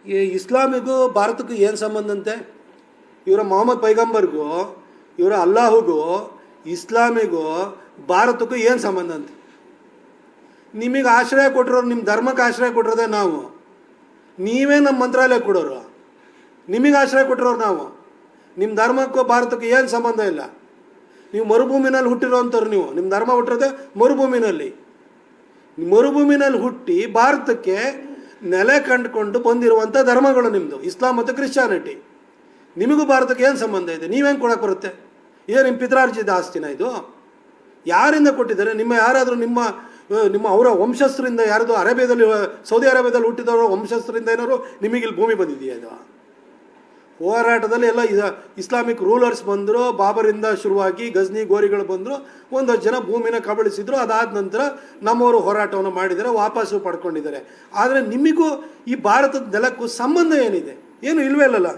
ಈ ಇಸ್ಲಾಮಿಗೂ ಭಾರತಕ್ಕೂ ಏನು ಸಂಬಂಧ ಅಂತೆ? ಇವರ ಮೊಹಮ್ಮದ್ ಪೈಗಂಬರ್ಗೂ, ಇವರ ಅಲ್ಲಾಹುಗೂ, ಇಸ್ಲಾಮಿಗೂ ಭಾರತಕ್ಕೂ ಏನು ಸಂಬಂಧ ಅಂತೆ? ನಿಮಗೆ ಆಶ್ರಯ ಕೊಟ್ಟಿರೋರು, ನಿಮ್ಮ ಧರ್ಮಕ್ಕೆ ಆಶ್ರಯ ಕೊಟ್ಟಿರೋದೇ ನಾವು. ನೀವೇ ನಮ್ಮ ಮಂತ್ರಾಲಯ ಕೊಡೋರು, ನಿಮಗೆ ಆಶ್ರಯ ಕೊಟ್ಟಿರೋರು ನಾವು. ನಿಮ್ಮ ಧರ್ಮಕ್ಕೂ ಭಾರತಕ್ಕೂ ಏನು ಸಂಬಂಧ ಇಲ್ಲ. ನೀವು ಮರುಭೂಮಿನಲ್ಲಿ ಹುಟ್ಟಿರೋವಂಥವ್ರು. ನಿಮ್ಮ ಧರ್ಮ ಹುಟ್ಟಿರೋದೇ ಮರುಭೂಮಿನಲ್ಲಿ. ಮರುಭೂಮಿನಲ್ಲಿ ಹುಟ್ಟಿ ಭಾರತಕ್ಕೆ ನೆಲೆ ಕಂಡುಕೊಂಡು ಬಂದಿರುವಂಥ ಧರ್ಮಗಳು ನಿಮ್ಮದು, ಇಸ್ಲಾಂ ಮತ್ತು ಕ್ರಿಶ್ಚಿಯಾನಿಟಿ. ನಿಮಗೂ ಭಾರತಕ್ಕೆ ಏನು ಸಂಬಂಧ ಇದೆ? ನೀವೇನು ಕೊಡೋಕ್ಕೆ ಬರುತ್ತೆ? ಇದೇ ನಿಮ್ಮ ಪಿತ್ರಾರ್ಜಿತ ಆಸ್ತಿನ ಇದು? ಯಾರಿಂದ ಕೊಟ್ಟಿದ್ದಾರೆ? ಯಾರಾದರೂ ನಿಮ್ಮ ಅವರ ವಂಶಸ್ಥರಿಂದ, ಯಾರ್ದು ಅರೇಬಿಯಾದಲ್ಲಿ, ಸೌದಿ ಅರೇಬಿಯಾದಲ್ಲಿ ಹುಟ್ಟಿದವರ ವಂಶಸ್ಥರಿಂದ ಏನಾದ್ರು ನಿಮಗಿಲ್ಲಿ ಭೂಮಿ ಬಂದಿದೆಯಾ? ಇದು ಹೋರಾಟದಲ್ಲಿ ಎಲ್ಲ ಇಸ್ಲಾಮಿಕ್ ರೂಲರ್ಸ್ ಬಂದರು, ಬಾಬರಿಂದ ಶುರುವಾಗಿ ಗಜ್ನಿ ಗೋರಿಗಳು ಬಂದರು, ಒಂದಷ್ಟು ಜನ ಭೂಮಿನ ಕಬಳಿಸಿದ್ರು. ಅದಾದ ನಂತರ ನಮ್ಮವರು ಹೋರಾಟವನ್ನು ಮಾಡಿದ್ದಾರೆ, ವಾಪಸ್ಸು ಪಡ್ಕೊಂಡಿದ್ದಾರೆ. ಆದರೆ ನಿಮಗೂ ಈ ಭಾರತದ ನೆಲಕ್ಕೂ ಸಂಬಂಧ ಏನಿದೆ? ಏನು ಇಲ್ವೇ ಇಲ್ಲಲ್ಲ.